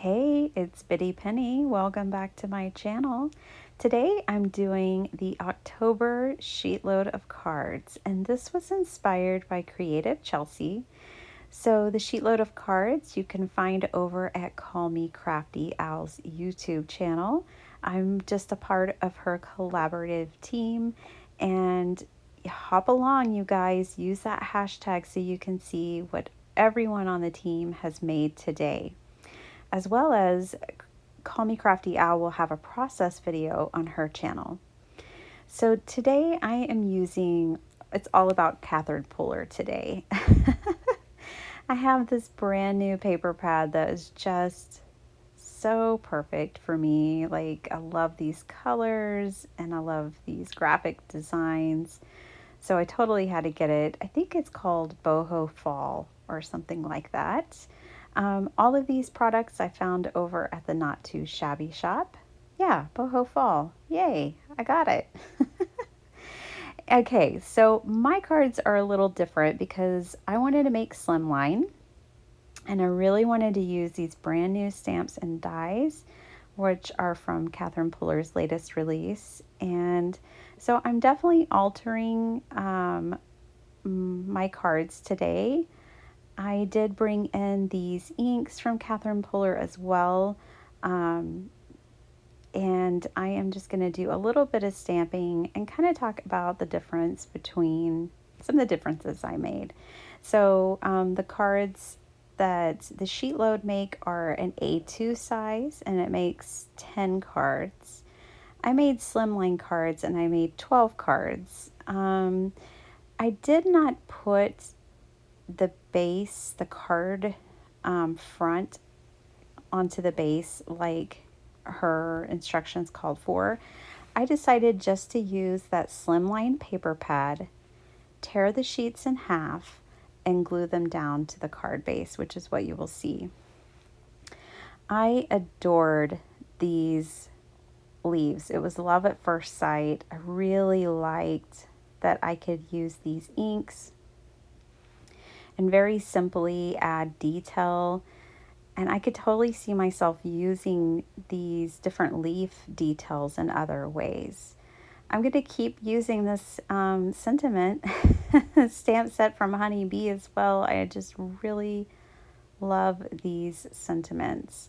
Hey, it's Biddy Penny. Welcome back to my channel. Today I'm doing the October sheet load of cards, and this was inspired by Creative Chelsea. So the sheet load of cards you can find over at Call Me Crafty Owl's YouTube channel. I'm just a part of her collaborative team, and hop along, you guys. Use that hashtag so you can see what everyone on the team has made today, as well as Call Me Crafty Owl will have a process video on her channel. So today I am using, it's all about Catherine Puller today. I have this brand new paper pad that is just so perfect for me. Like, I love these colors and I love these graphic designs. So I totally had to get it. I think it's called Boho Fall or something like that. All of these products I found over at the Not Too Shabby shop. Yeah, Boho Fall. Yay, I got it. Okay, so my cards are a little different because I wanted to make Slimline, and I really wanted to use these brand new stamps and dies, which are from Catherine Puller's latest release. And so I'm definitely altering my cards today. I did bring in these inks from Catherine Puller as well. And I am just going to do a little bit of stamping and kind of talk about the difference between some of the differences I made. So the cards that the sheet load make are an A2 size, and it makes 10 cards. I made slimline cards and I made 12 cards. I did not put the base, the card front onto the base like her instructions called for. I decided just to use that slimline paper pad, tear the sheets in half, and glue them down to the card base, which is what you will see. I adored these leaves. It was love at first sight. I really liked that I could use these inks and very simply add detail. And I could totally see myself using these different leaf details in other ways. I'm going to keep using this sentiment stamp set from Honeybee as well. I just really love these sentiments.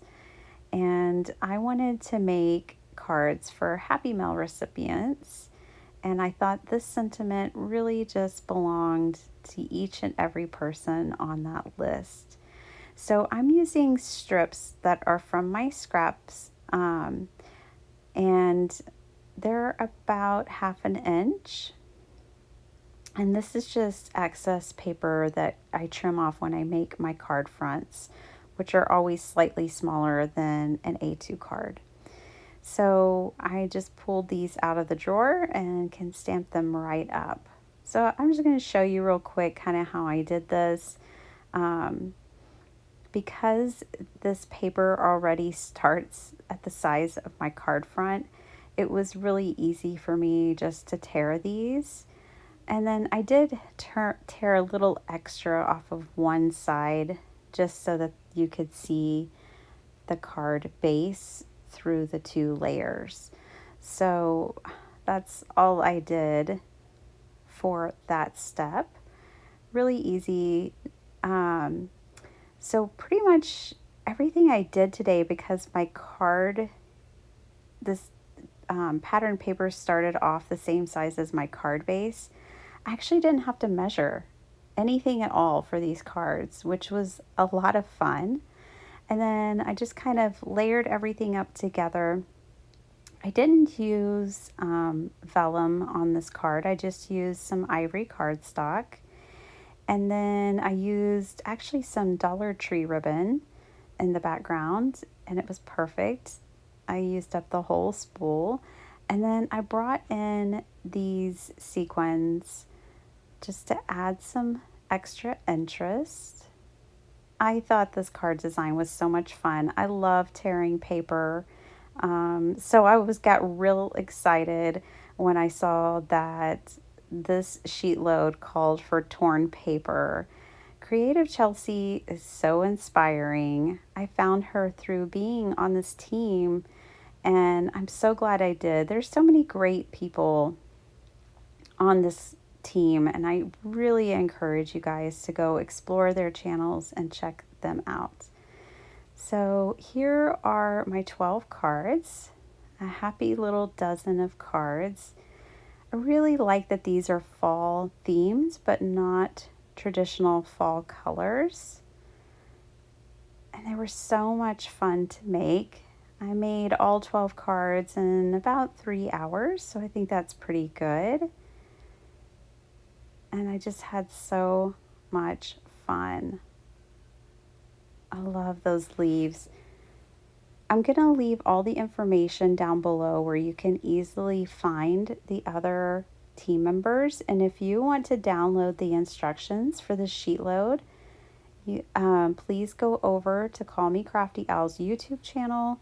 And I wanted to make cards for Happy Mail recipients. And I thought this sentiment really just belonged to each and every person on that list. So I'm using strips that are from my scraps, and they're about 1/2 inch. And this is just excess paper that I trim off when I make my card fronts, which are always slightly smaller than an A2 card. So I just pulled these out of the drawer and can stamp them right up. So I'm just going to show you real quick kind of how I did this. Because this paper already starts at the size of my card front, it was really easy for me just to tear these. And then I did tear a little extra off of one side just so that you could see the card base through the 2 layers. So that's all I did for that step. Really easy. So pretty much everything I did today, because my card, this pattern paper started off the same size as my card base, I actually didn't have to measure anything at all for these cards, which was a lot of fun. And then I just kind of layered everything up together. I didn't use vellum on this card. I just used some ivory cardstock. And then I used actually some Dollar Tree ribbon in the background, and it was perfect. I used up the whole spool. And then I brought in these sequins just to add some extra interest. I thought this card design was so much fun. I love tearing paper. So I got real excited when I saw that this sheet load called for torn paper. Creative Chelsea is so inspiring. I found her through being on this team, and I'm so glad I did. There's so many great people on this team, and I really encourage you guys to go explore their channels and check them out. So here are my 12 cards, a happy little dozen of cards. I really like that these are fall themed, but not traditional fall colors. And they were so much fun to make. I made all 12 cards in about 3 hours, so I think that's pretty good. And I just had so much fun. I love those leaves. I'm going to leave all the information down below where you can easily find the other team members. And if you want to download the instructions for the SheetLoad, please go over to Call Me Crafty Owl's YouTube channel.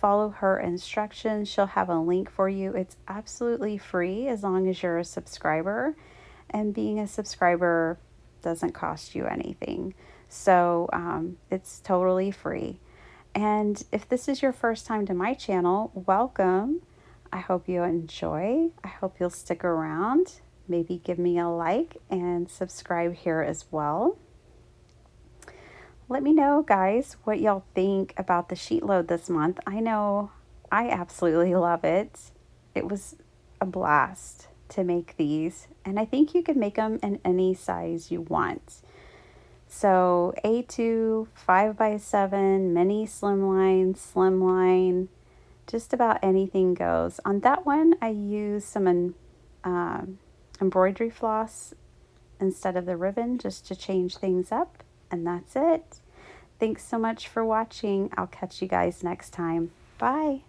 Follow her instructions. She'll have a link for you. It's absolutely free as long as you're a subscriber. And being a subscriber doesn't cost you anything. So it's totally free. And if this is your first time to my channel, welcome. I hope you enjoy. I hope you'll stick around. Maybe give me a like and subscribe here as well. Let me know, guys, what y'all think about the SheetLoad this month. I know I absolutely love it. It was a blast to make these, and I think you can make them in any size you want. So A2, 5x7, mini slimline, just about anything goes. On that one, I used some embroidery floss instead of the ribbon just to change things up. And that's it. Thanks so much for watching. I'll catch you guys next time. Bye.